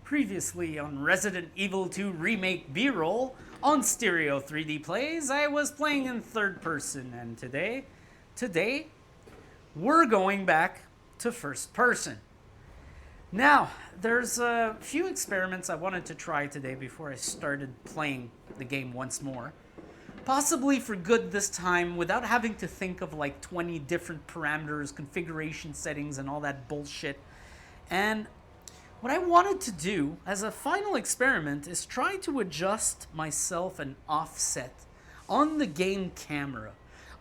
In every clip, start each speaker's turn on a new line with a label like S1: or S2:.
S1: Previously on Resident Evil 2 Remake B-roll on Stereo 3D Plays, I was playing in third person, and today we're going back to first person. Now, there's a few experiments I wanted to try today before I started playing the game once more. Possibly for good this time, without having to think of like 20 different parameters, configuration settings, and all that bullshit. And what I wanted to do as a final experiment is try to adjust myself an offset on the game camera.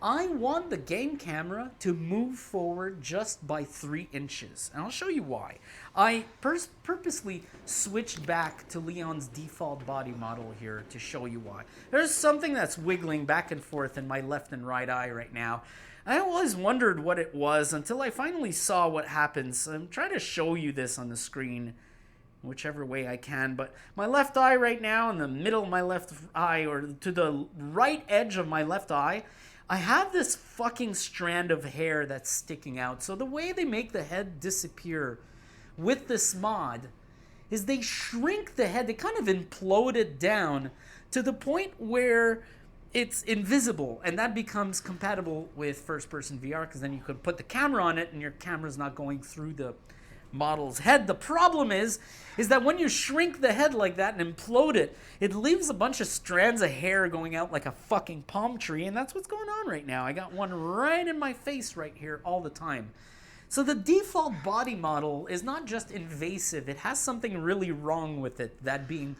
S1: I want the game camera to move forward just by 3 inches, and I'll show you why. I purposely switched back to Leon's default body model here to show you why. There's something that's wiggling back and forth in my left and right eye right now. I always wondered what it was until I finally saw what happens. I'm trying to show you this on the screen whichever way I can, but my left eye right now, in the middle of my left eye, or to the right edge of my left eye, I have this fucking strand of hair that's sticking out. So the way they make the head disappear with this mod is they shrink the head, they kind of implode it down to the point where it's invisible, and that becomes compatible with first-person VR, because then you could put the camera on it and your camera's not going through the model's head. The problem is that when you shrink the head like that and implode it, it leaves a bunch of strands of hair going out like a fucking palm tree, and that's what's going on right now. I got one right in my face right here all the time. So the default body model is not just invasive, it has something really wrong with it, that being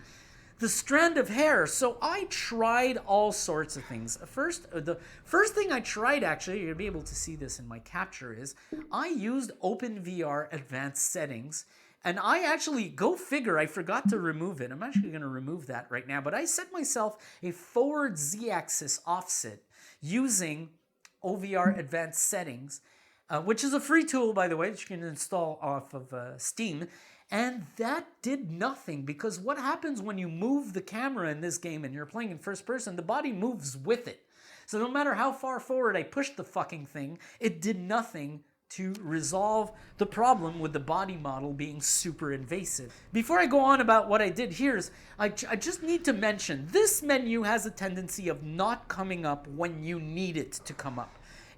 S1: the strand of hair. So I tried all sorts of things. The first thing I tried, actually, you're going to be able to see this in my capture, is I used OVR Advanced Settings. And I actually, go figure, I forgot to remove it. I'm actually going to remove that right now. But I set myself a forward Z-axis offset using OVR Advanced Settings, which is a free tool, by the way, that you can install off of Steam. And that did nothing, because what happens when you move the camera in this game and you're playing in first person, the body moves with it. So no matter how far forward I pushed the fucking thing, it did nothing to resolve the problem with the body model being super invasive. Before I go on about what I did here, I just need to mention, this menu has a tendency of not coming up when you need it to come up.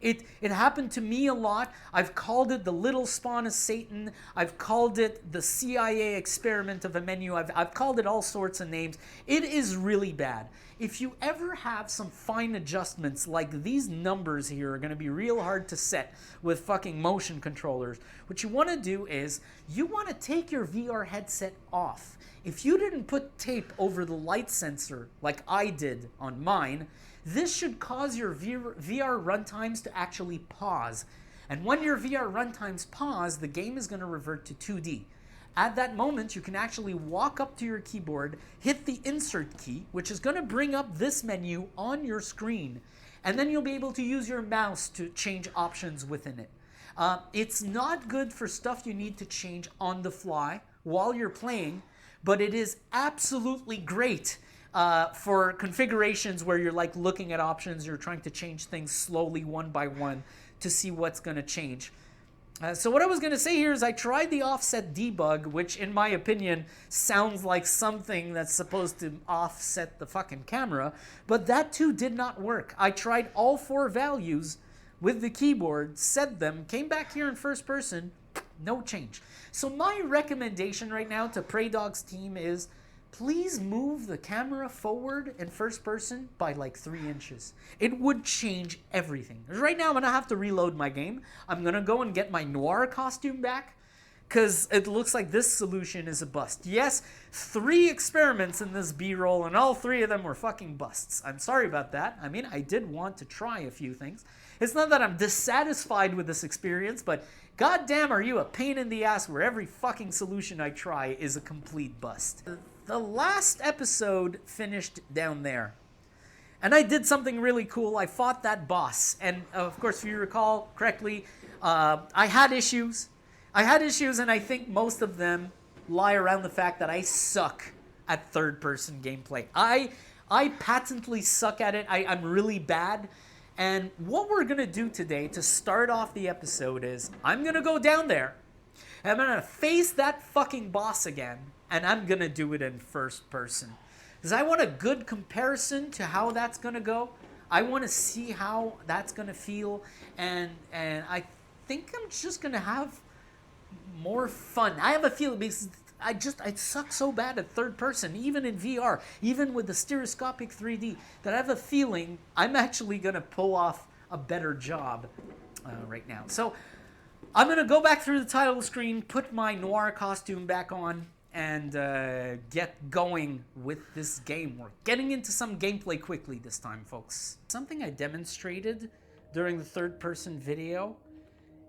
S1: It happened to me a lot. I've called it the little spawn of Satan. I've called it the CIA experiment of a menu. I've called it all sorts of names. It is really bad. If you ever have some fine adjustments, like these numbers here are going to be real hard to set with fucking motion controllers, what you want to do is you want to take your VR headset off. If you didn't put tape over the light sensor like I did on mine, this should cause your VR runtimes to actually pause. And when your VR runtimes pause, the game is going to revert to 2D. At that moment, you can actually walk up to your keyboard, hit the insert key, which is going to bring up this menu on your screen. And then you'll be able to use your mouse to change options within it. It's not good for stuff you need to change on the fly while you're playing, but it is absolutely great for configurations where you're like looking at options, you're trying to change things slowly one by one to see what's going to change. So what I was going to say here is I tried the Offset Debug, which in my opinion sounds like something that's supposed to offset the fucking camera, but that too did not work. I tried all 4 values with the keyboard, set them, came back here in first person, no change. So my recommendation right now to Praydog's team is, please move the camera forward in first person by like 3 inches. It would change everything. Right now I'm going to have to reload my game. I'm going to go and get my noir costume back, because it looks like this solution is a bust. Yes, 3 experiments in this B-roll, and all 3 of them were fucking busts. I'm sorry about that. I mean, I did want to try a few things. It's not that I'm dissatisfied with this experience, but goddamn are you a pain in the ass where every fucking solution I try is a complete bust. The last episode finished down there, and I did something really cool. I fought that boss, and of course, if you recall correctly, I had issues, and I think most of them lie around the fact that I suck at third-person gameplay. I patently suck at it. I'm really bad. And what we're going to do today to start off the episode is I'm going to go down there, and I'm going to face that fucking boss again, and I'm going to do it in first person. Because I want a good comparison to how that's going to go. I want to see how that's going to feel, and I think I'm just going to have more fun. I have a feeling because I suck so bad at third person, even in VR, even with the stereoscopic 3D, that I have a feeling I'm actually going to pull off a better job right now. So I'm going to go back through the title screen, put my noir costume back on, and get going with this game. We're getting into some gameplay quickly this time, folks. Something I demonstrated during the third-person video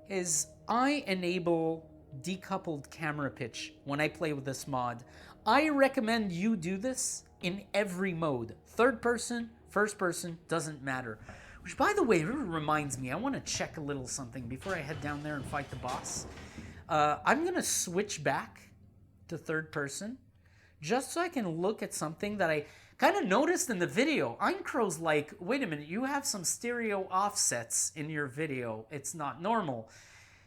S1: is I enable decoupled camera pitch when I play with this mod. I recommend you do this in every mode. Third person, first person, doesn't matter. Which, by the way, reminds me, I want to check a little something before I head down there and fight the boss. I'm going to switch back to third person just so I can look at something that I kind of noticed in the video. Eincrou's like, wait a minute, you have some stereo offsets in your video. It's not normal.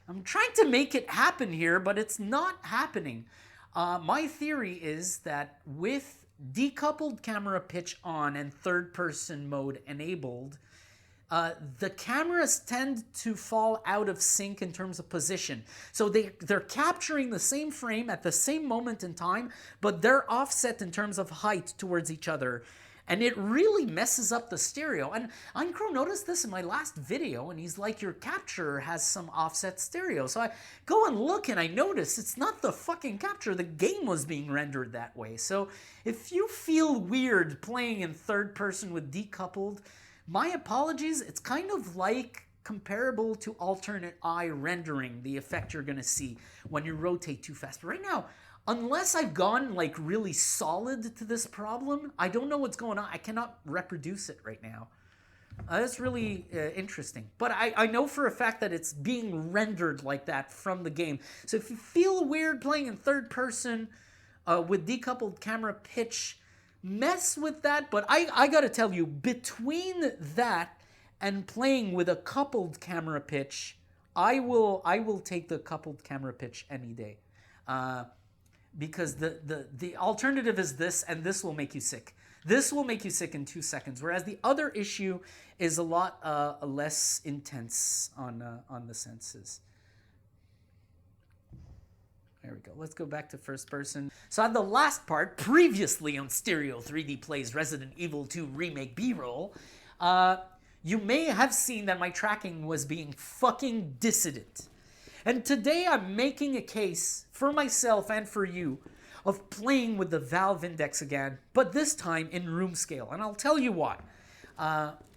S1: I'm trying to make it happen here, but it's not happening. My theory is that with decoupled camera pitch on and third person mode enabled, the cameras tend to fall out of sync in terms of position. So they're capturing the same frame at the same moment in time, but they're offset in terms of height towards each other. And it really messes up the stereo. And Eincrou noticed this in my last video, and he's like, your capture has some offset stereo. So I go and look, and I notice it's not the fucking capture. The game was being rendered that way. So if you feel weird playing in third person with decoupled, my apologies. It's kind of like comparable to alternate eye rendering, the effect you're going to see when you rotate too fast. But right now, unless I've gone like really solid to this problem, I don't know what's going on. I cannot reproduce it right now. That's really interesting. But I know for a fact that it's being rendered like that from the game. So if you feel weird playing in third person with decoupled camera pitch, mess with that. But I gotta tell you, between that and playing with a coupled camera pitch, I will take the coupled camera pitch any day. Because the alternative is this, and this will make you sick. This will make you sick in 2 seconds, whereas the other issue is a lot less intense on the senses. There we go. Let's go back to first person. So on the last part, previously on Stereo 3D Plays Resident Evil 2 Remake B-roll, you may have seen that my tracking was being fucking dissident. And today I'm making a case for myself and for you of playing with the Valve Index again, but this time in room scale. And I'll tell you why.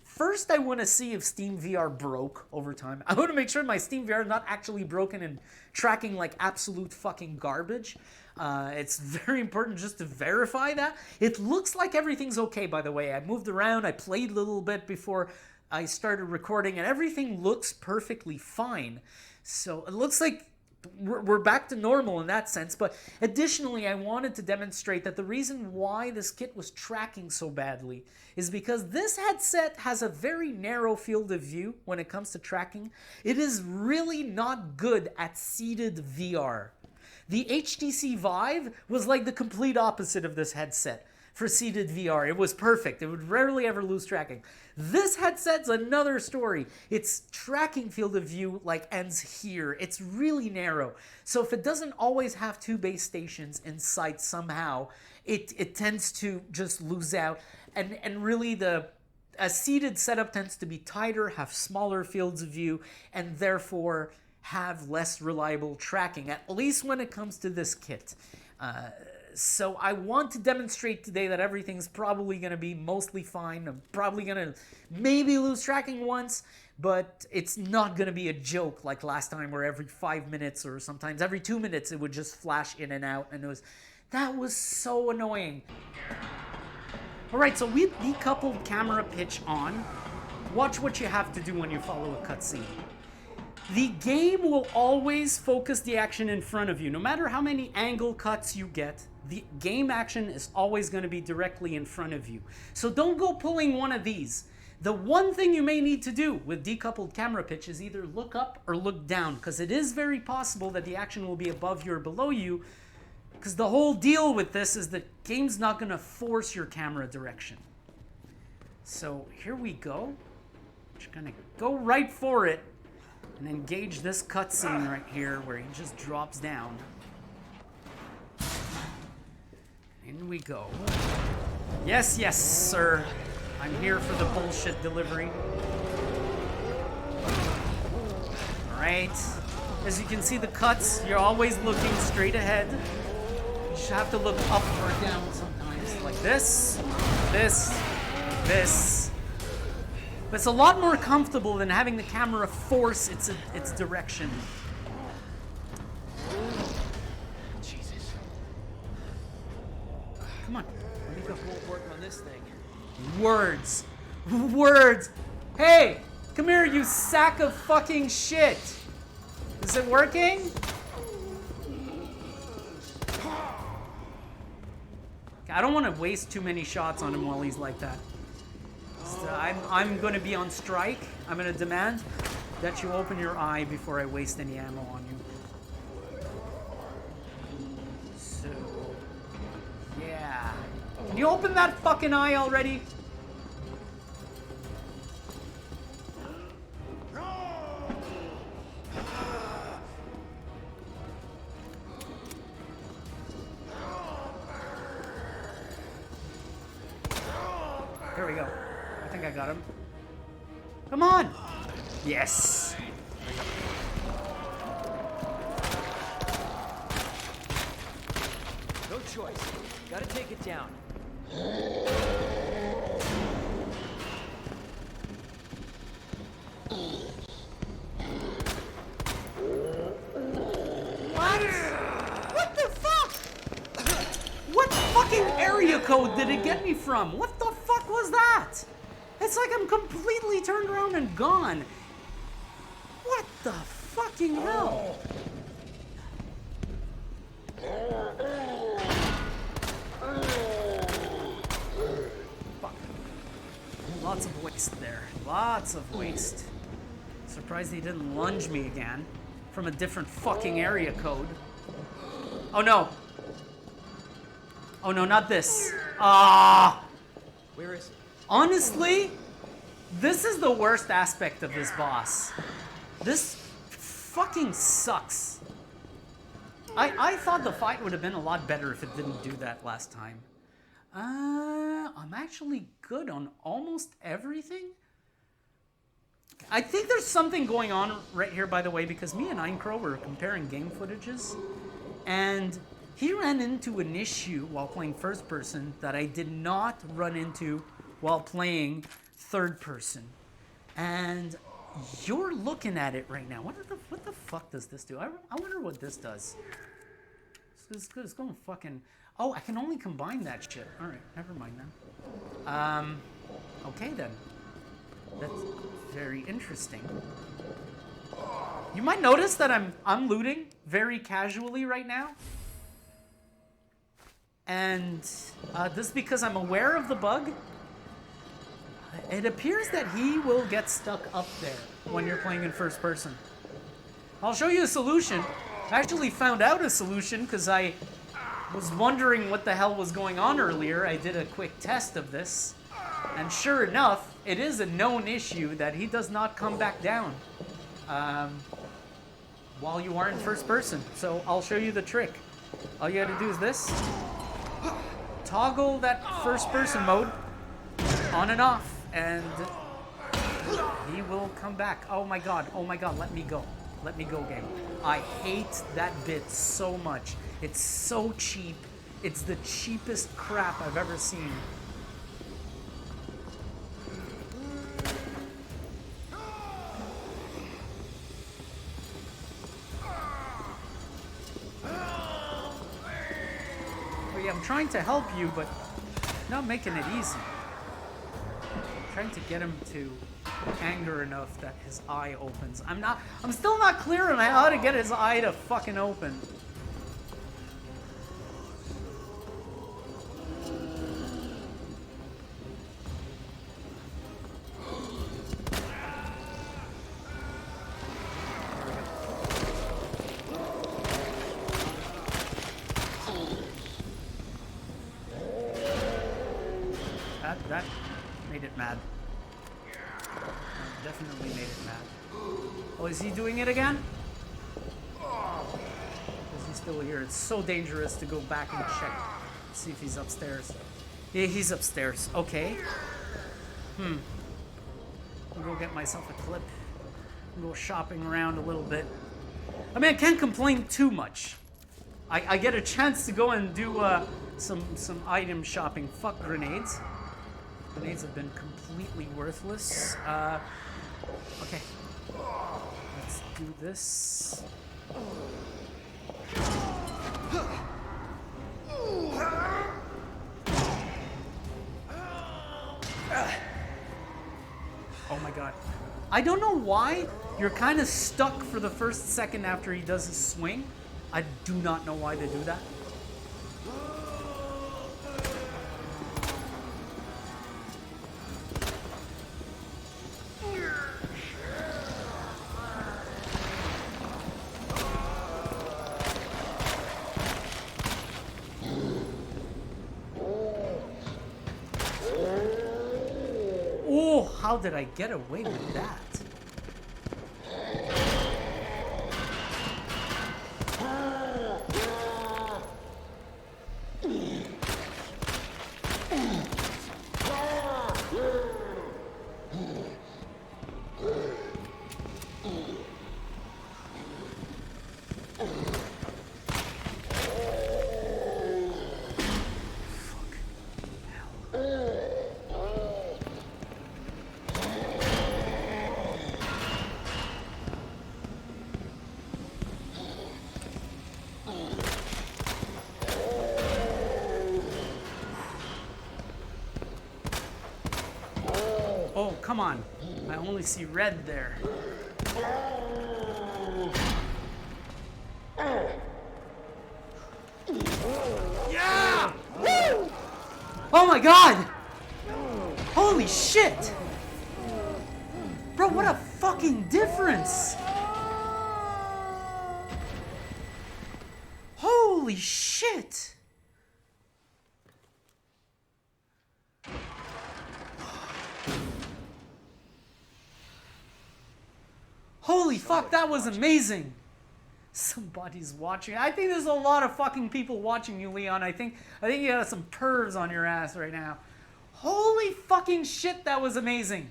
S1: First, I want to see if SteamVR broke over time. I want to make sure my SteamVR is not actually broken and tracking like absolute fucking garbage. It's very important just to verify that. It looks like everything's okay, by the way. I moved around, I played a little bit before I started recording, and everything looks perfectly fine. So it looks like we're back to normal in that sense. But additionally, I wanted to demonstrate that the reason why this kit was tracking so badly is because this headset has a very narrow field of view when it comes to tracking. It is really not good at seated VR. The HTC Vive was like the complete opposite of this headset. For seated VR, it was perfect. It would rarely ever lose tracking. This headset's another story. Its tracking field of view like ends here. It's really narrow. So if it doesn't always have two base stations in sight somehow, it tends to just lose out. And really a seated setup tends to be tighter, have smaller fields of view, and therefore have less reliable tracking, at least when it comes to this kit. So I want to demonstrate today that everything's probably going to be mostly fine. I'm probably going to maybe lose tracking once, but it's not going to be a joke like last time where every 5 minutes or sometimes every 2 minutes it would just flash in and out, and that was so annoying. Alright, so we decoupled camera pitch on. Watch what you have to do when you follow a cutscene. The game will always focus the action in front of you. No matter how many angle cuts you get, the game action is always going to be directly in front of you. So don't go pulling one of these. The one thing you may need to do with decoupled camera pitch is either look up or look down, because it is very possible that the action will be above you or below you, Because the whole deal with this is the game's not going to force your camera direction. So here we go. Just going to go right for it and engage this cutscene right here where he just drops down. In we go. Yes, yes, sir. I'm here for the bullshit delivery. Alright. As you can see the cuts, you're always looking straight ahead. You should have to look up or down sometimes. Like this, this, this. But it's a lot more comfortable than having the camera force its direction.
S2: Jesus.
S1: Come on. Let me go.
S2: Won't work on this thing.
S1: Words. Words. Hey, come here, you sack of fucking shit. Is it working? I don't want to waste too many shots on him while he's like that. So I'm going to be on strike. I'm going to demand that you open your eye before I waste any ammo on you. So, yeah. Can you open that fucking eye already? There we go. I think I got him. Come on! Yes!
S2: No choice. Gotta take it down.
S1: What the fuck? What fucking area code did it get me from? What the fuck was that? It's like I'm completely turned around and gone. What the fucking hell? Fuck. Lots of waste there. Lots of waste. Surprised he didn't lunge me again from a different fucking area code. Oh no. Oh no, not this. Ah.
S2: Where is it?
S1: Honestly, this is the worst aspect of this boss. This fucking sucks. I thought the fight would have been a lot better if it didn't do that last time. I'm actually good on almost everything. I think there's something going on right here, by the way, because me and Eincrou were comparing game footages, and he ran into an issue while playing first person that I did not run into while playing third person. And you're looking at it right now. What the fuck does this do? I wonder what this does. It's going fucking... Oh, I can only combine that shit. All right, never mind then. Okay then. That's very interesting. You might notice that I'm looting very casually right now. And this is because I'm aware of the bug. It appears that he will get stuck up there when you're playing in first person. I'll show you a solution. I actually found out a solution because I was wondering what the hell was going on earlier. I did a quick test of this. And sure enough, it is a known issue that he does not come back down while you are in first person. So I'll show you the trick. All you gotta do is this. Toggle that first person mode on and off, and he will come back. Oh my god, let me go. Let me go, game. I hate that bit so much. It's so cheap. It's the cheapest crap I've ever seen. Oh yeah, I'm trying to help you, but not making it easy. I'm trying to get him to anger enough that his eye opens. I'm still not clear on how to get his eye to fucking open. That made it mad. That definitely made it mad. Oh, is he doing it again? Is he still here? It's so dangerous to go back and check. See if he's upstairs. Yeah, he's upstairs. Okay. I'll go get myself a clip. Go shopping around a little bit. I mean, I can't complain too much. I get a chance to go and do some item shopping. Fuck grenades. Grenades have been completely worthless. Okay. Let's do this. Oh my god. I don't know why you're kind of stuck for the first second after he does his swing. I do not know why they do that. Oh, how did I get away with that? Oh, come on. I only see red there. Yeah! Woo! Oh my god! Holy shit! Bro, what a fucking difference! Holy shit! Holy fuck, that was amazing! Somebody's watching. I think there's a lot of fucking people watching you, Leon. I think you got some pervs on your ass right now. Holy fucking shit, that was amazing.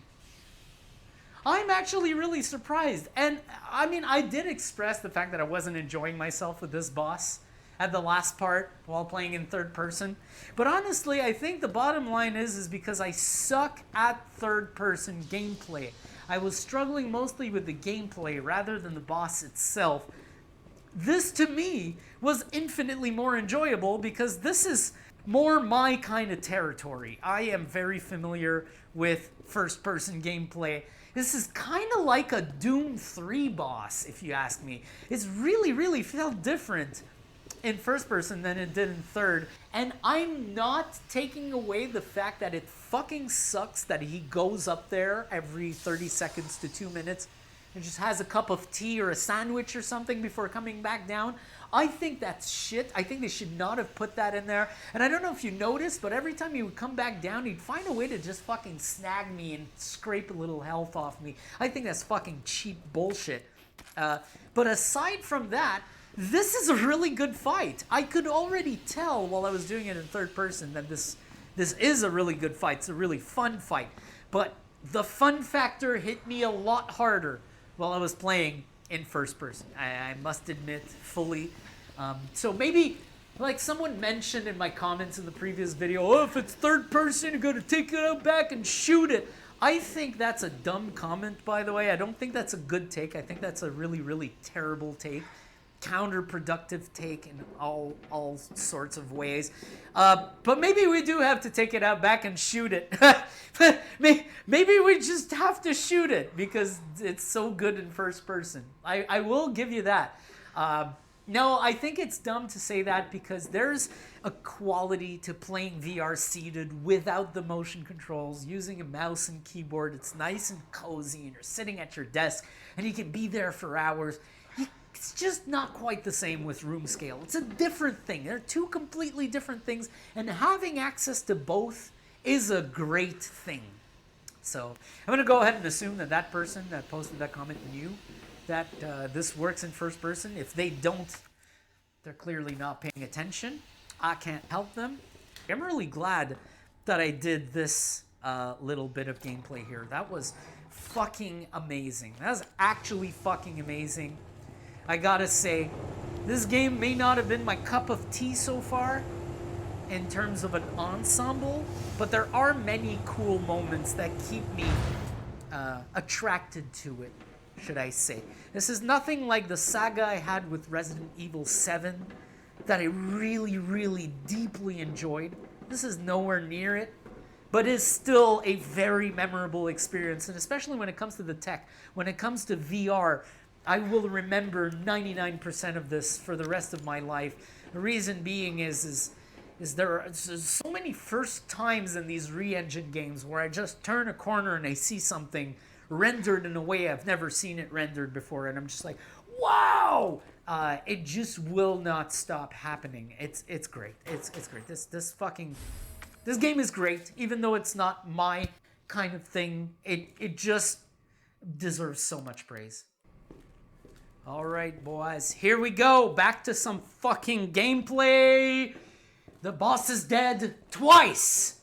S1: I'm actually really surprised. And, I mean, I did express the fact that I wasn't enjoying myself with this boss at the last part while playing in third person. But honestly, I think the bottom line is because I suck at third person gameplay. I was struggling mostly with the gameplay rather than the boss itself. This, to me, was infinitely more enjoyable because this is more my kind of territory. I am very familiar with first-person gameplay. This is kind of like a Doom 3 boss, if you ask me. It's really, really felt different in first person than it did in third. And I'm not taking away the fact that it fucking sucks that he goes up there every 30 seconds to 2 minutes and just has a cup of tea or a sandwich or something before coming back down. I think that's shit. I think they should not have put that in there. And I don't know if you noticed, but every time he would come back down, he'd find a way to just fucking snag me and scrape a little health off me. I think that's fucking cheap bullshit. But aside from that, this is a really good fight. I could already tell while I was doing it in third person that this is a really good fight. It's a really fun fight. But the fun factor hit me a lot harder while I was playing in first person. I must admit fully. So maybe, like someone mentioned in my comments in the previous video, oh, if it's third person, you're going to take it out back and shoot it. I think that's a dumb comment, by the way. I don't think that's a good take. I think that's a really, really terrible take. Counterproductive take in all sorts of ways. But maybe we do have to take it out back and shoot it. Maybe we just have to shoot it because it's so good in first person. I will give you that. No, I think it's dumb to say that because there's a quality to playing VR seated without the motion controls, using a mouse and keyboard. It's nice and cozy and you're sitting at your desk and you can be there for hours. It's just not quite the same with room scale. It's a different thing. They're two completely different things, and having access to both is a great thing. So I'm going to go ahead and assume that that person that posted that comment knew that this works in first person. If they don't, they're clearly not paying attention. I can't help them. I'm really glad that I did this little bit of gameplay here. That was fucking amazing. That was actually fucking amazing. I gotta say, this game may not have been my cup of tea so far in terms of an ensemble, but there are many cool moments that keep me attracted to it, should I say. This is nothing like the saga I had with Resident Evil 7 that I really, really deeply enjoyed. This is nowhere near it, but is still a very memorable experience, and especially when it comes to the tech. When it comes to VR, I will remember 99% of this for the rest of my life. The reason being is there are so many first times in these re-engine games where I just turn a corner and I see something rendered in a way I've never seen it rendered before, and I'm just like, wow! It just will not stop happening. It's great. It's great. This game is great, even though it's not my kind of thing. It just deserves so much praise. All right, boys, here we go. Back to some fucking gameplay. The boss is dead twice.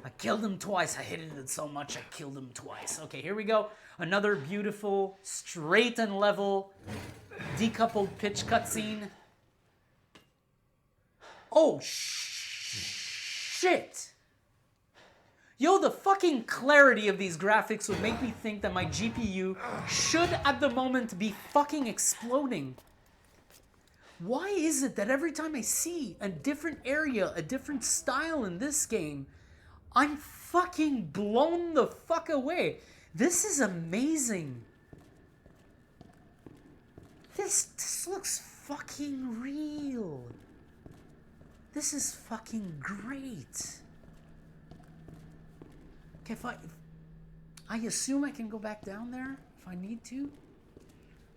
S1: I killed him twice. I hated it so much I killed him twice. Okay, here we go. Another beautiful, straight and level, decoupled pitch cutscene. Oh, shit. Yo, the fucking clarity of these graphics would make me think that my GPU should, at the moment, be fucking exploding. Why is it that every time I see a different area, a different style in this game, I'm fucking blown the fuck away? This is amazing. This looks fucking real. This is fucking great. Okay, if I assume I can go back down there if I need to.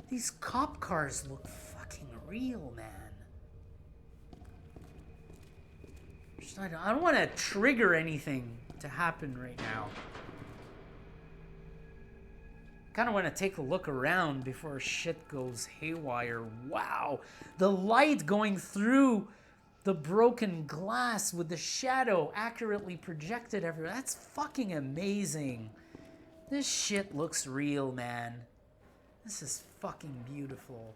S1: These cop cars look fucking real, man. I don't want to trigger anything to happen right now. Kind of want to take a look around before shit goes haywire. Wow, the light going through the broken glass with the shadow accurately projected everywhere. That's fucking amazing. This shit looks real, man. This is fucking beautiful.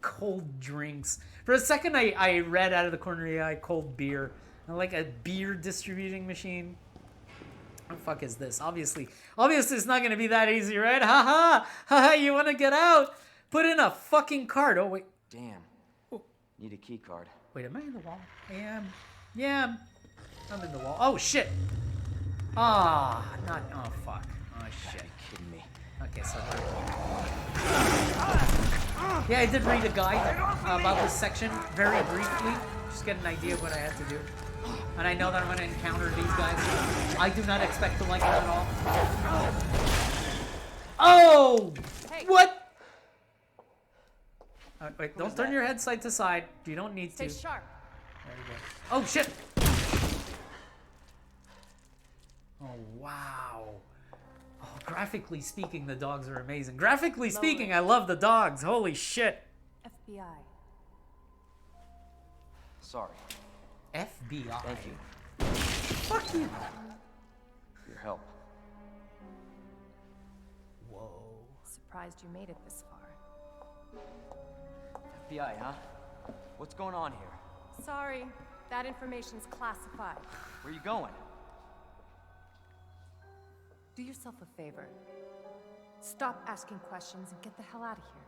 S1: Cold drinks. For a second, I read out of the corner of the eye, cold beer. Like a beer distributing machine. What the fuck is this? Obviously it's not going to be that easy, right? Ha ha! You want to get out? Put in a fucking card. Oh, wait.
S2: Damn.
S1: Oh.
S2: Need a key card.
S1: Wait, am I in the wall? I am. Yeah, I'm in the wall. Oh, shit. Oh, fuck. Oh, shit.
S2: Are you kidding me?
S1: Okay, so... Yeah, I did read a guide about this section very briefly. Just get an idea of what I had to do. And I know that I'm going to encounter these guys. I do not expect to like them at all. Oh! Hey. What? Wait, don't turn your head side to side. You don't need to.
S3: Stay sharp.
S1: There you go. Oh, shit! Oh, wow. Oh, graphically speaking, the dogs are amazing. Graphically speaking, I love the dogs. Holy shit.
S3: FBI.
S2: Sorry.
S1: FBI.
S2: Thank you.
S1: Fuck you.
S2: For your help.
S1: Whoa.
S3: Surprised you made it this far.
S2: FBI, huh? What's going on here?
S3: Sorry, that information's classified.
S2: Where are you going?
S3: Do yourself a favor. Stop asking questions and get the hell out of here.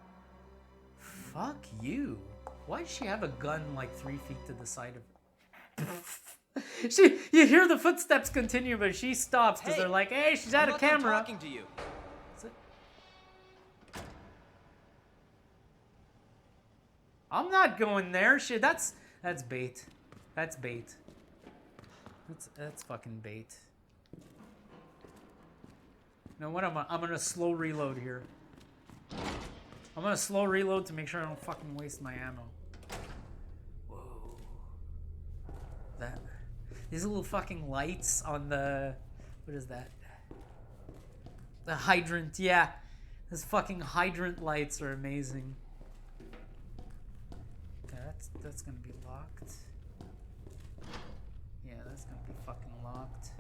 S1: Fuck you. Why does she have a gun like 3 feet to the side of you hear the footsteps continue, but she stops because they're like, hey, she's out of camera.
S2: I'm talking to you.
S1: I'm not going there. Shit, that's bait. That's bait. That's fucking bait. You know what? I'm gonna slow reload here. I'm gonna slow reload to make sure I don't fucking waste my ammo. Whoa. These little fucking lights on the... What is that? The hydrant, yeah. Those fucking hydrant lights are amazing. Okay, that's gonna be locked. Yeah, that's gonna be fucking locked.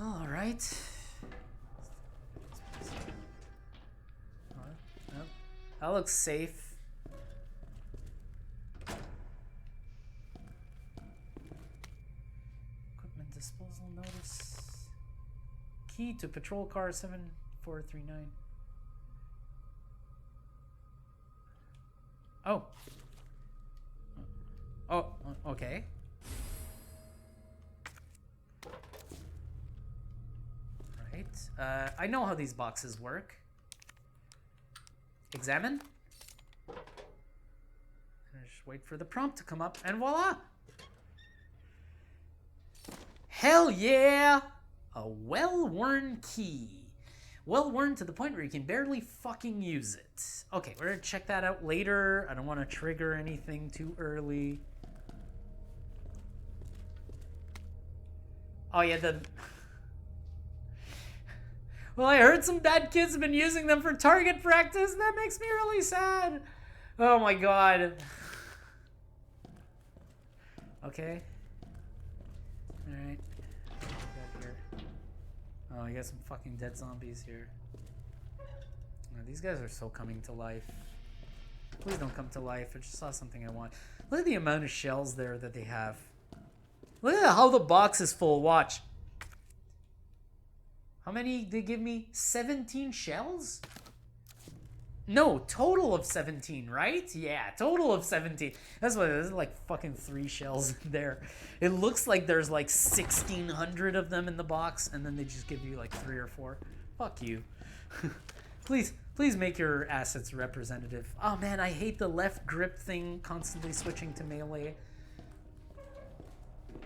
S1: Alright. Oh, that looks safe. Equipment disposal notice. Key to patrol car 7439. Oh. Oh, okay. Right. I know how these boxes work. Examine. Just wait for the prompt to come up, and voila! Hell yeah! A well-worn key. Well-worn to the point where you can barely fucking use it. Okay, we're gonna check that out later. I don't want to trigger anything too early. Oh yeah, the... Well, I heard some bad kids have been using them for target practice, and that makes me really sad. Oh my god. Okay. Alright. Back here. Oh, you got some fucking dead zombies here. Oh, these guys are so coming to life. Please don't come to life. I just saw something I want. Look at the amount of shells there that they have. Look at how the box is full. Watch. How many did they give me? 17 shells? No, total of 17, right? Yeah, total of 17. That's what it is, like fucking 3 shells in there. It looks like there's like 1,600 of them in the box, and then they just give you like 3 or 4. Fuck you. Please make your assets representative. Oh man, I hate the left grip thing constantly switching to melee.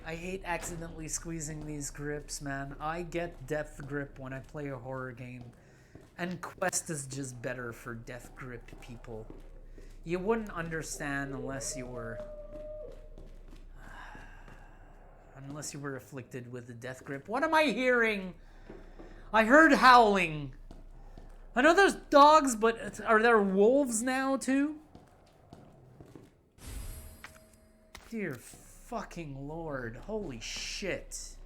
S1: I hate accidentally squeezing these grips, man. I get death grip when I play a horror game. And Quest is just better for death grip people. You wouldn't understand unless you were... unless you were afflicted with the death grip. What am I hearing? I heard howling. I know there's dogs, but are there wolves now too? Dear fucking Lord. Holy shit.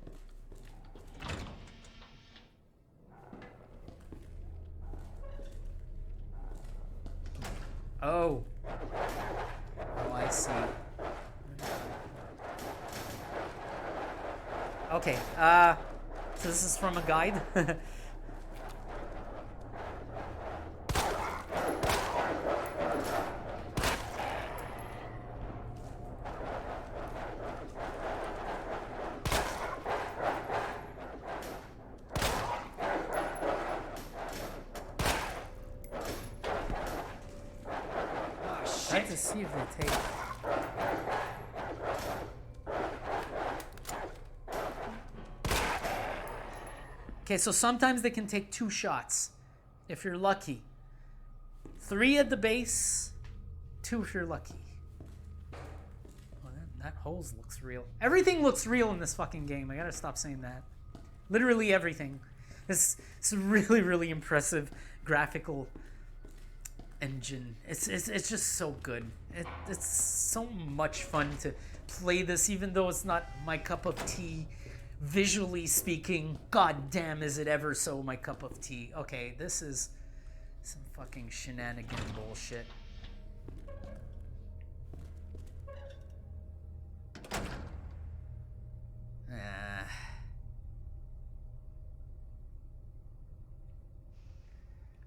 S1: Oh. Oh, I see. Okay, so this is from a guide. To see if they take. Okay, so sometimes they can take 2 shots if you're lucky. 3 at the base, 2 if you're lucky. Oh, that hose looks real. Everything looks real in this fucking game. I gotta stop saying that. Literally everything. It's really, really impressive graphical engine. It's just so good. It's so much fun to play this, even though it's not my cup of tea. Visually speaking, god damn is it ever so my cup of tea. Okay, this is some fucking shenanigan bullshit.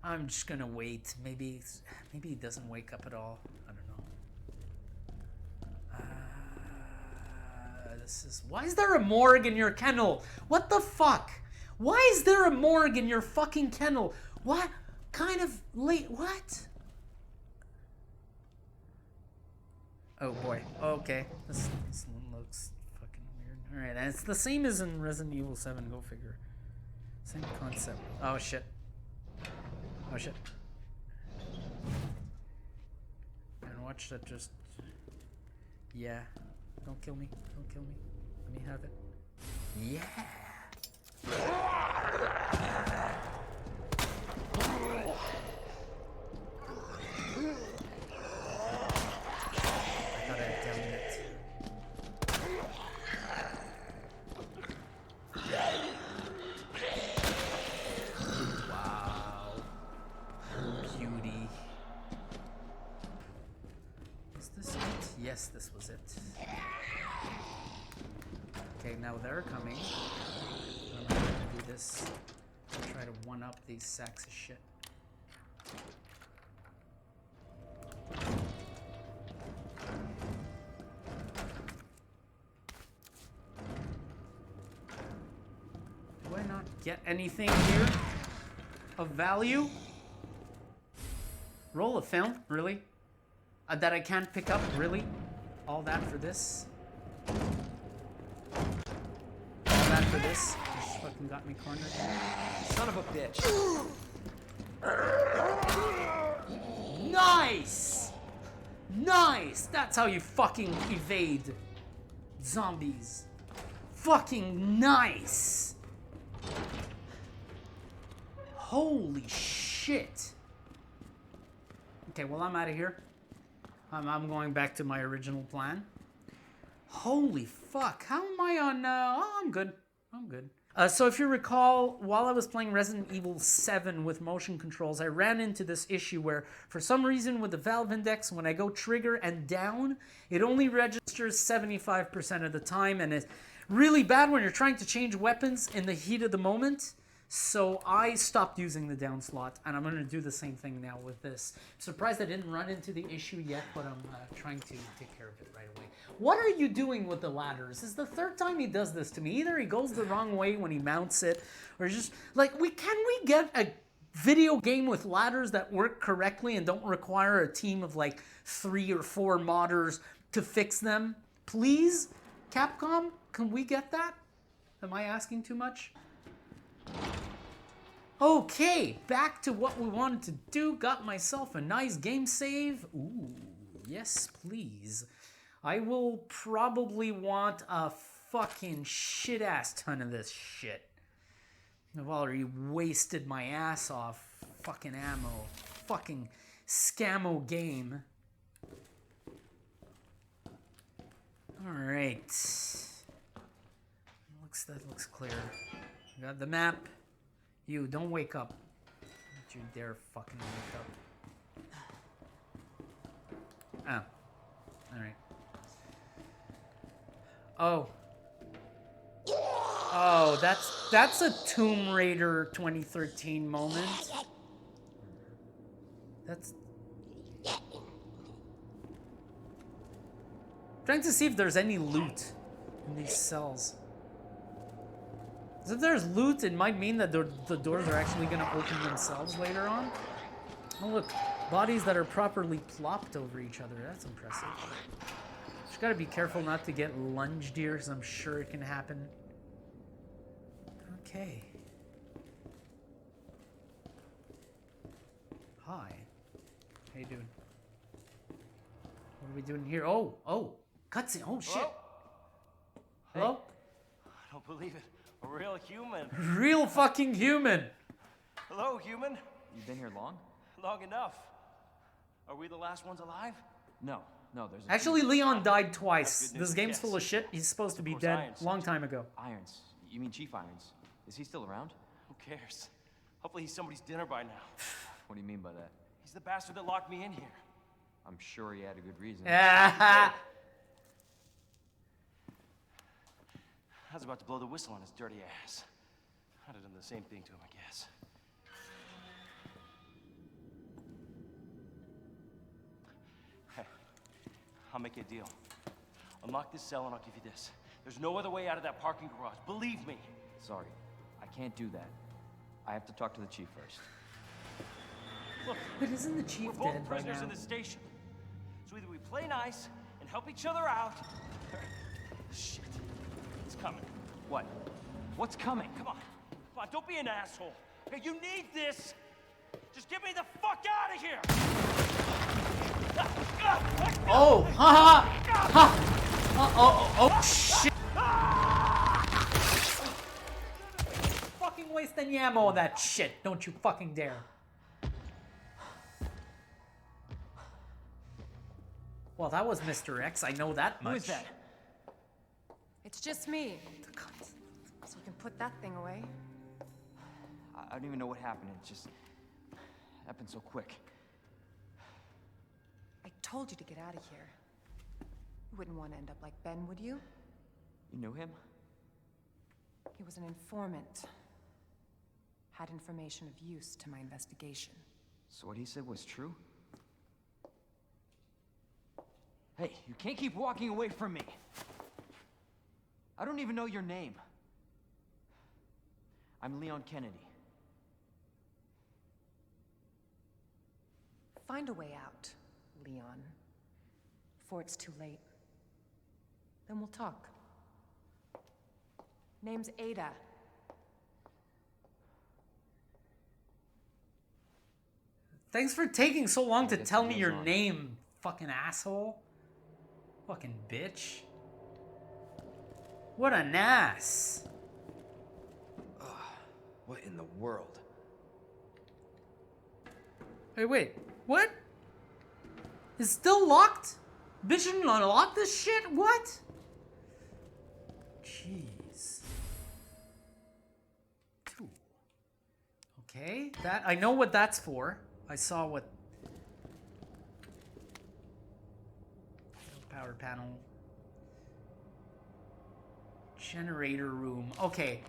S1: I'm just gonna wait. Maybe he doesn't wake up at all. I don't know. This is... Why is there a morgue in your kennel? What the fuck? Why is there a morgue in your fucking kennel? What kind of late... What? Oh boy. Okay. This one looks fucking weird. Alright, and it's the same as in Resident Evil 7. Go figure. Same concept. Oh shit. Oh shit. And watch that just... Yeah. Don't kill me. Don't kill me. Let me have it. Yeah. I thought I had downed it. Wow. Beauty. Is this it? Yes, this was it. Okay, now they're coming. I'm going to do this. Try to one-up these sacks of shit. Do I not get anything here of value? Roll of film? Really? That I can't pick up? Really? All that for this? That for this. Just fucking got me cornered.
S2: Son of a bitch.
S1: Nice! Nice! That's how you fucking evade zombies. Fucking nice! Holy shit. Okay, well, I'm out of here. I'm going back to my original plan. Holy fuck, how am I on, oh, I'm good. I'm good. So if you recall, while I was playing Resident Evil 7 with motion controls, I ran into this issue where, for some reason with the Valve Index, when I go trigger and down, it only registers 75% of the time, and it's really bad when you're trying to change weapons in the heat of the moment. So I stopped using the down slot, and I'm going to do the same thing now with this. I'm surprised I didn't run into the issue yet, but I'm trying to take care of it right away. What are you doing with the ladders? This is the third time he does this to me. Either he goes the wrong way when he mounts it, or just, like, can we get a video game with ladders that work correctly and don't require a team of, like, 3 or 4 modders to fix them? Please? Capcom, can we get that? Am I asking too much? Okay, back to what we wanted to do. Got myself a nice game save. Ooh, yes, please. I will probably want a fucking shit-ass ton of this shit. I've already wasted my ass off fucking ammo. Fucking scammo game. Alright. That looks clear. Got the map. You, don't wake up. Don't you dare fucking wake up. Oh. Alright. Oh. Oh, that's a Tomb Raider 2013 moment. That's... Trying to see if there's any loot in these cells. If there's loot, it might mean that the doors are actually going to open themselves later on. Oh, look. Bodies that are properly plopped over each other. That's impressive. Just got to be careful not to get lunged here, because I'm sure it can happen. Okay. Hi. How you doing? What are we doing here? Oh. Cutscene. Oh, shit. Hello?
S4: I don't believe it. A real human.
S1: Real fucking human.
S4: Hello, human.
S2: You been here long?
S4: Long enough. Are we the last ones alive?
S2: No, there's a...
S1: Actually, Leon died twice.
S4: Good
S1: This
S4: news,
S1: game's
S4: yes.
S1: full of shit. He's supposed to be
S4: course,
S1: dead
S4: Irons.
S1: a long time ago.
S2: Irons. You mean Chief Irons. Is he still around?
S4: Who cares? Hopefully he's somebody's dinner by now.
S2: What do you mean by that?
S4: He's the bastard that locked me in here.
S2: I'm sure he had a good reason.
S4: I was about to blow the whistle on his dirty ass. I'd have done the same thing to him, I guess. Hey, I'll make you a deal. Unlock this cell and I'll give you this. There's no other way out of that parking garage. Believe me.
S2: Sorry, I can't do that. I have to talk to the chief first.
S4: Look,
S1: But isn't the chief
S4: we're both
S1: dead by
S4: prisoners
S1: now?
S4: in this station. So either we play nice and help each other out, or... Shit. It's coming.
S2: What? What's coming?
S4: Come on, don't be an asshole. Hey, you need this. Just get me the fuck out of here.
S1: Oh, ha ha ha! Oh, shit! Fucking waste any ammo on that shit. Don't you fucking dare. Well, that was Mr. X. I know that much.
S2: Who is that?
S3: It's just me. So you can put that thing away.
S2: I don't even know what happened. It just happened so quick.
S3: I told you to get out of here. You wouldn't want to end up like Ben, would you?
S2: You knew him?
S3: He was an informant. Had information of use to my investigation.
S2: So what he said was true? Hey, you can't keep walking away from me. I don't even know your name. I'm Leon Kennedy.
S3: Find a way out, Leon. Before it's too late. Then we'll talk. Name's Ada.
S1: Thanks for taking so long to
S2: get
S1: tell
S2: the
S1: me
S2: deals
S1: your
S2: on.
S1: name, fucking asshole. Fucking bitch. What an ass.
S5: What in the world?
S1: Hey, wait. What? It's still locked? Bitch didn't unlock this shit? What? Jeez. Two. Okay, that I know what that's for. I saw what. Power panel. Generator room. Okay.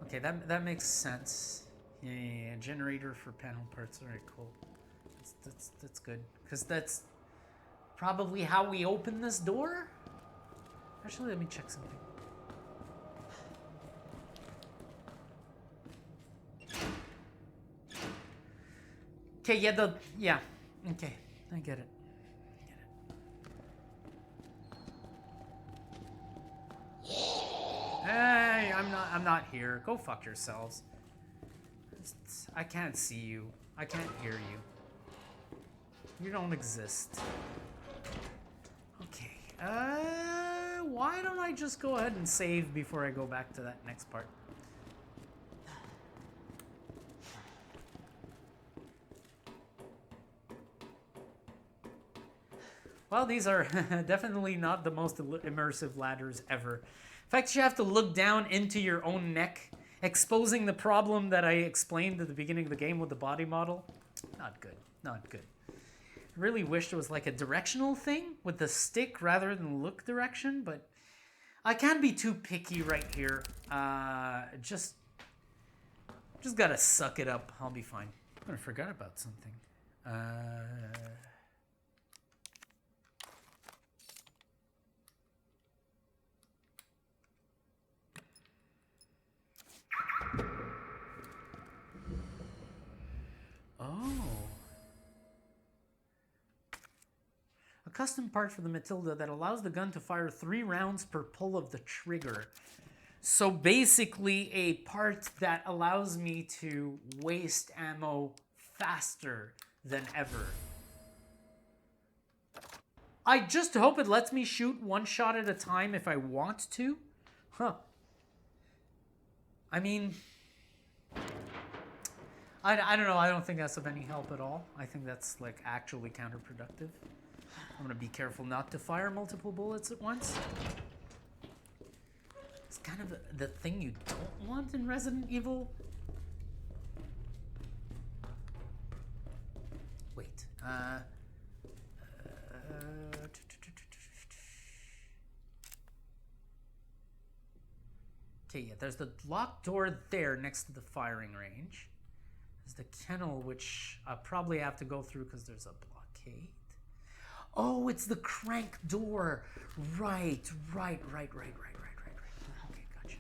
S1: Okay, that makes sense. Yeah. Generator for panel parts. All right, cool. That's good, because that's probably how we open this door. Actually, let me check something. Okay, yeah. Okay, I get it. Hey, I'm not here. Go fuck yourselves. I can't see you. I can't hear you. You don't exist. Okay. Why don't I just go ahead and save before I go back to that next part? Well, these are definitely not the most immersive ladders ever. In fact, you have to look down into your own neck, exposing the problem that I explained at the beginning of the game with the body model. Not good. Not good. I really wish there was like a directional thing with the stick rather than look direction, but I can't be too picky right here. Just gotta suck it up. I'll be fine. I forgot about something. A custom part for the Matilda that allows the gun to fire 3 rounds per pull of the trigger. So basically a part that allows me to waste ammo faster than ever. I just hope it lets me shoot 1 shot at a time if I want to. Huh. I mean, I don't know. I don't think that's of any help at all. I think that's like actually counterproductive. I'm gonna be careful not to fire multiple bullets at once. It's kind of the thing you don't want in Resident Evil. Wait. Okay, yeah, there's the locked door there next to the firing range. There's the kennel, which I probably have to go through because there's a blockade. Oh, it's the crank door. Right. Okay, gotcha.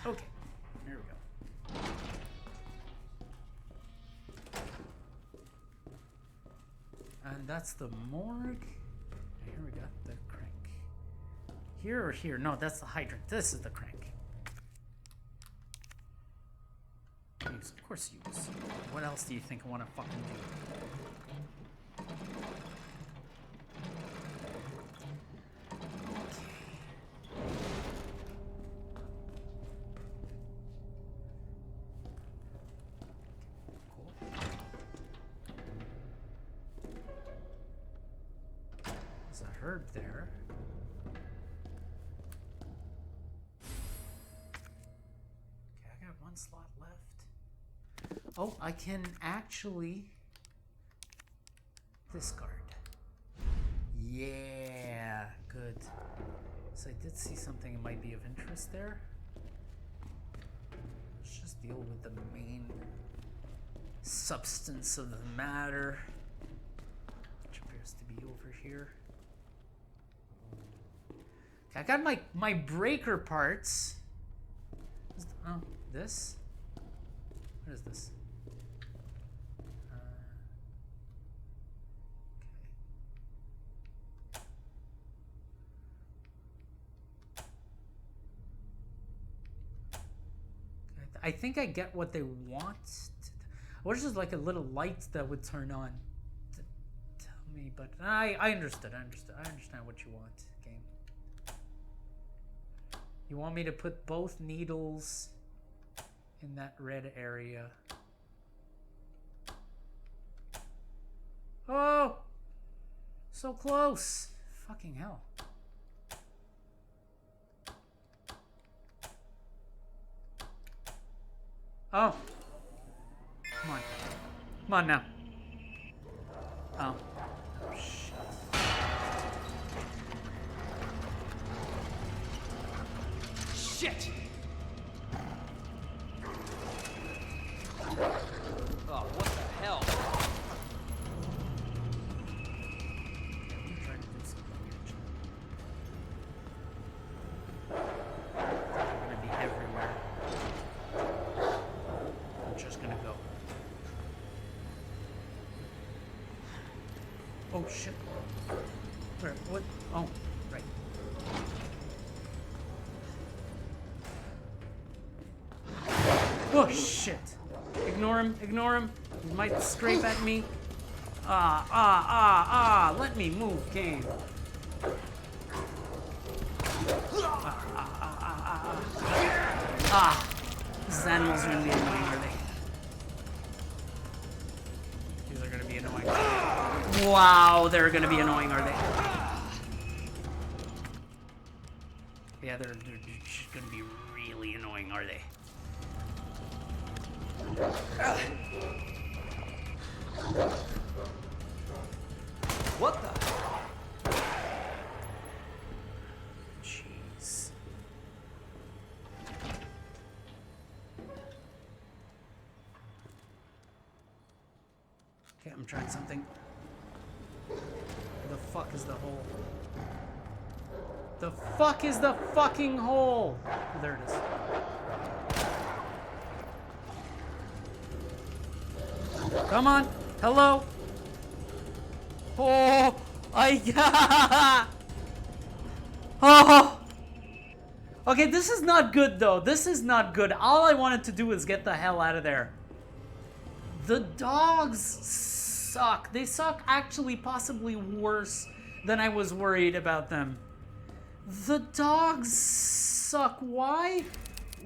S1: Okay, there we go. And that's the morgue. Here we got the crank. Here or here? No, that's the hydrant. This is the crank. Use, of course use. What else do you think I want to fucking do? Herb there. Okay, I got one slot left. Oh, I can actually discard. Yeah, good. So I did see something that might be of interest there. Let's just deal with the main substance of the matter, which appears to be over here. I got my breaker parts. Oh, this? What is this? Okay. I think I get what they want. Or just like a little light that would turn on to tell me, but I understood. I understand what you want. You want me to put both needles in that red area. Oh! So close! Fucking hell. Oh! Come on. Come on now. Oh.
S2: Shit! Oh, what the hell?
S1: I'm trying to do something weird. They're gonna be everywhere. I'm just gonna go. Oh shit. Where? What? Oh, right. Oh shit! Ignore him, ignore him. He might scrape at me. Let me move, game. These animals are gonna be annoying, are they? These are gonna be annoying. Wow, they're gonna be annoying, are they? Yeah, they're just gonna be really annoying, are they?
S2: What the?
S1: Jeez. Okay, I'm trying something. The fuck is the hole? The fuck is the fucking hole? Oh, there it is. Come on. Hello. Oh, oh. Okay, this is not good though. This is not good. All I wanted to do is get the hell out of there. The dogs suck. They suck actually possibly worse than I was worried about them. The dogs suck. Why?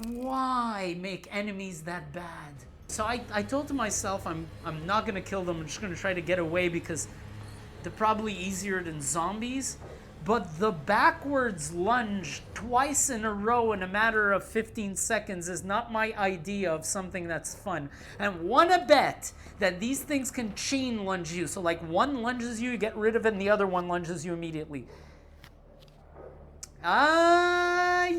S1: Why make enemies that bad? So I told to myself I'm not gonna kill them. I'm just gonna try to get away because they're probably easier than zombies. But the backwards lunge twice in a row in a matter of 15 seconds is not my idea of something that's fun. And wanna bet that these things can chain lunge you. So like one lunges you, you get rid of it, and the other one lunges you immediately. I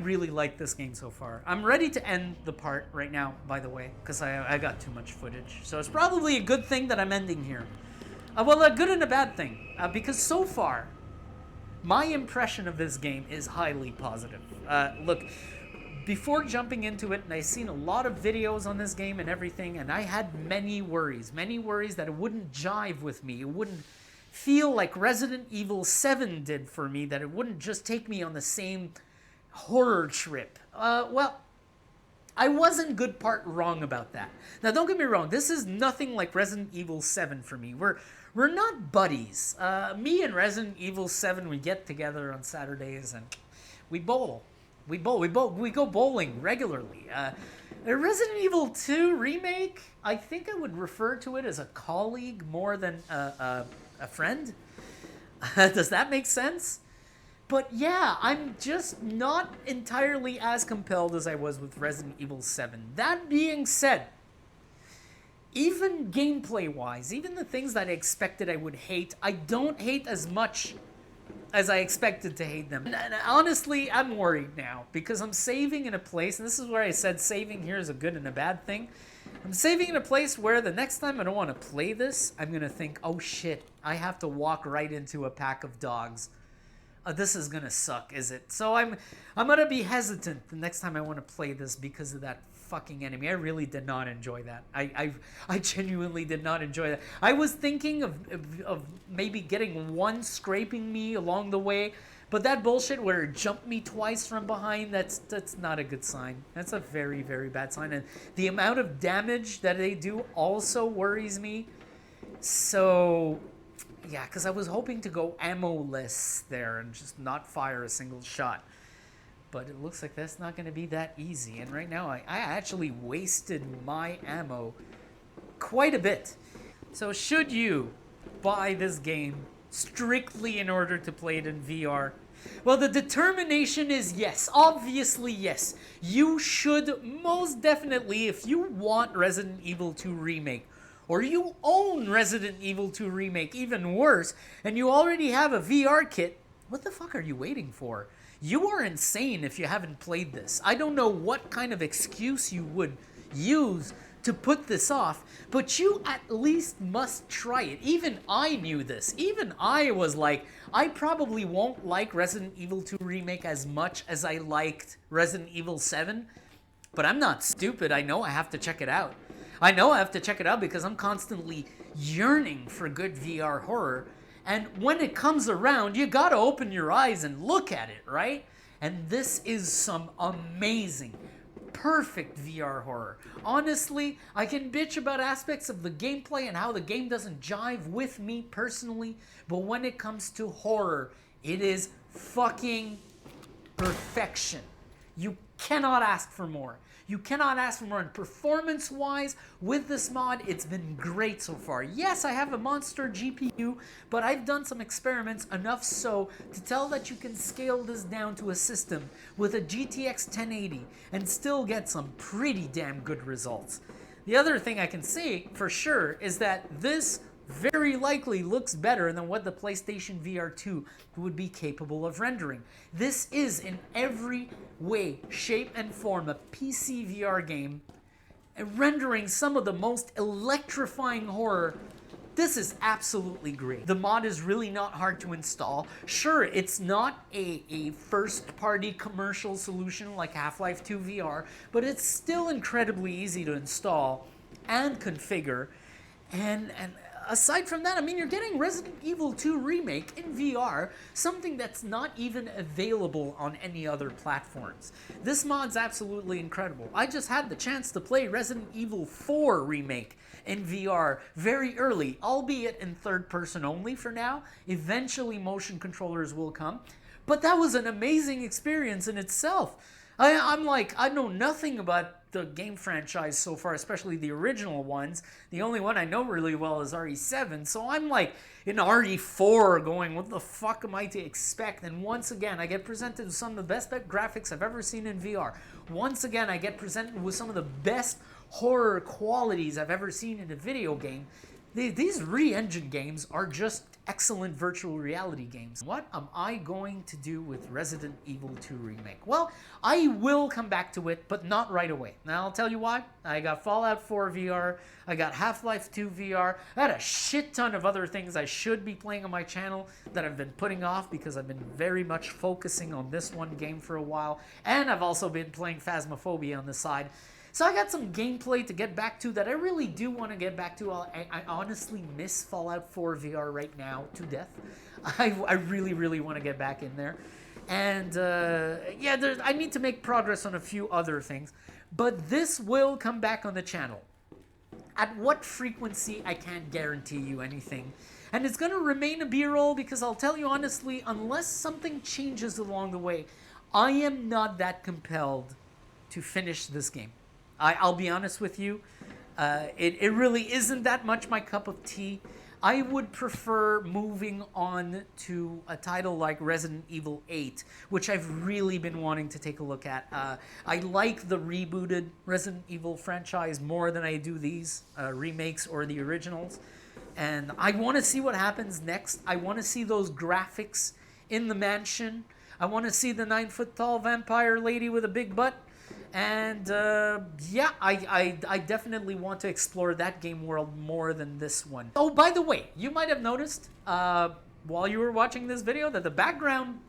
S1: really like this game so far. I'm ready to end the part right now, by the way, because I got too much footage. So it's probably a good thing that I'm ending here. Well, a good and a bad thing, because so far, my impression of this game is highly positive. Look, before jumping into it, and I've seen a lot of videos on this game and everything, and I had many worries that it wouldn't jive with me. It wouldn't feel like Resident Evil 7 did for me, that it wouldn't just take me on the same horror trip. Well, I wasn't good part wrong about that. Now, don't get me wrong. This is nothing like Resident Evil 7 for me. We're not buddies. Me and Resident Evil 7, we get together on Saturdays and we bowl. We go bowling regularly. Resident Evil 2 Remake, I think I would refer to it as a colleague more than a friend. Does that make sense? But yeah, I'm just not entirely as compelled as I was with Resident Evil 7. That being said, even gameplay-wise, even the things that I expected I would hate, I don't hate as much as I expected to hate them. And honestly, I'm worried now because I'm saving in a place, and this is where I said saving here is a good and a bad thing. I'm saving in a place where the next time I don't want to play this, I'm going to think, oh shit, I have to walk right into a pack of dogs. This is gonna suck, is it? So I'm gonna be hesitant the next time I want to play this because of that fucking enemy. I really did not enjoy that. I genuinely did not enjoy that. I was thinking of maybe getting one scraping me along the way, but that bullshit where it jumped me twice from behind, that's not a good sign. That's a very, very bad sign. And the amount of damage that they do also worries me. So yeah, because I was hoping to go ammo-less there and just not fire a single shot. But it looks like that's not going to be that easy. And right now, I actually wasted my ammo quite a bit. So should you buy this game strictly in order to play it in VR? Well, the determination is yes. Obviously, yes. You should most definitely, if you want Resident Evil 2 Remake, or you own Resident Evil 2 Remake, even worse, and you already have a VR kit, what the fuck are you waiting for? You are insane if you haven't played this. I don't know what kind of excuse you would use to put this off, but you at least must try it. Even I knew this. Even I was like, I probably won't like Resident Evil 2 Remake as much as I liked Resident Evil 7, but I'm not stupid. I know I have to check it out. I know I have to check it out because I'm constantly yearning for good VR horror. And when it comes around, you gotta open your eyes and look at it, right? And this is some amazing, perfect VR horror. Honestly, I can bitch about aspects of the gameplay and how the game doesn't jive with me personally, but when it comes to horror, it is fucking perfection. You cannot ask for more. You cannot ask for more. And performance-wise, with this mod, it's been great so far. Yes, I have a monster GPU, but I've done some experiments, enough so to tell that you can scale this down to a system with a GTX 1080 and still get some pretty damn good results. The other thing I can say for sure is that this very likely looks better than what the PlayStation VR 2 would be capable of rendering. This is in every way, shape, and form a PC VR game, rendering some of the most electrifying horror. This is absolutely great. The mod is really not hard to install. Sure, it's not a first-party commercial solution like Half-Life 2 VR, but it's still incredibly easy to install and configure. And aside from that, I mean, you're getting Resident Evil 2 Remake in VR, something that's not even available on any other platforms. This mod's absolutely incredible. I just had the chance to play Resident Evil 4 Remake in VR very early, albeit in third person only for now. Eventually motion controllers will come, but that was an amazing experience in itself. I'm like, I know nothing about the game franchise so far, especially the original ones. The only one I know really well is RE7, so I'm like in RE4 going, what the fuck am I to expect? And once again, I get presented with some of the best graphics I've ever seen in VR. Once again, I get presented with some of the best horror qualities I've ever seen in a video game. These re-engine games are just excellent virtual reality games. What am I going to do with Resident Evil 2 Remake? Well, I will come back to it, but not right away. Now, I'll tell you why. I got Fallout 4 VR, I got Half-Life 2 VR, I had a shit ton of other things I should be playing on my channel that I've been putting off because I've been very much focusing on this one game for a while, and I've also been playing Phasmophobia on the side. So I got some gameplay to get back to that I really do want to get back to. I honestly miss Fallout 4 VR right now to death. I really, really want to get back in there. And yeah, I need to make progress on a few other things. But this will come back on the channel. At what frequency, I can't guarantee you anything. And it's going to remain a B-roll because I'll tell you honestly, unless something changes along the way, I am not that compelled to finish this game. I'll be honest with you. It really isn't that much my cup of tea. I would prefer moving on to a title like Resident Evil 8, which I've really been wanting to take a look at. I like the rebooted Resident Evil franchise more than I do these remakes or the originals. And I want to see what happens next. I want to see those graphics in the mansion. I want to see the 9-foot-tall vampire lady with a big butt. And yeah, I definitely want to explore that game world more than this one. Oh, by the way, you might have noticed while you were watching this video that the background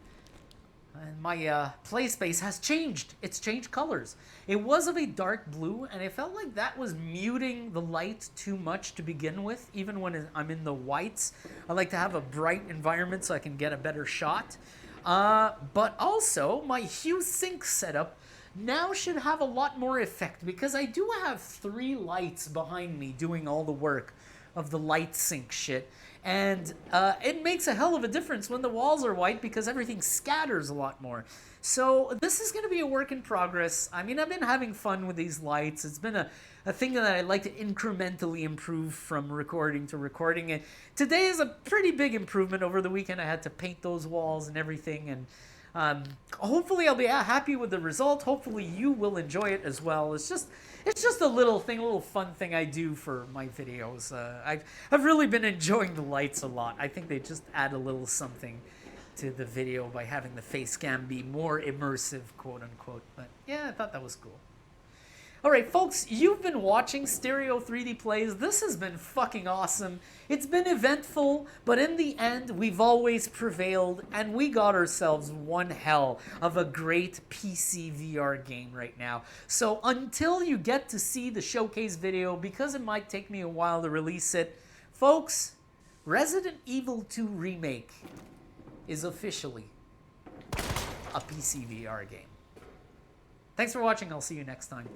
S1: and my play space has changed. It's changed colors. It was of a dark blue, and I felt like that was muting the light too much to begin with, even when I'm in the whites. I like to have a bright environment so I can get a better shot. But also, my Hue Sync setup now should have a lot more effect because I do have 3 lights behind me doing all the work of the light sync shit. And it makes a hell of a difference when the walls are white because everything scatters a lot more. So this is going to be a work in progress. I mean, I've been having fun with these lights. It's been a thing that I like to incrementally improve from recording to recording. And today is a pretty big improvement. Over the weekend I had to paint those walls and everything, and hopefully I'll be happy with the result. Hopefully you will enjoy it as well. It's just a little thing, a little fun thing I do for my videos. I've really been enjoying the lights a lot. I think they just add a little something to the video by having the face cam be more immersive, quote unquote. But yeah, I thought that was cool. Alright folks, you've been watching Stereo 3D Plays. This has been fucking awesome. It's been eventful, but in the end, we've always prevailed, and we got ourselves one hell of a great PC VR game right now. So until you get to see the showcase video, because it might take me a while to release it, folks, Resident Evil 2 Remake is officially a PC VR game. Thanks for watching. I'll see you next time.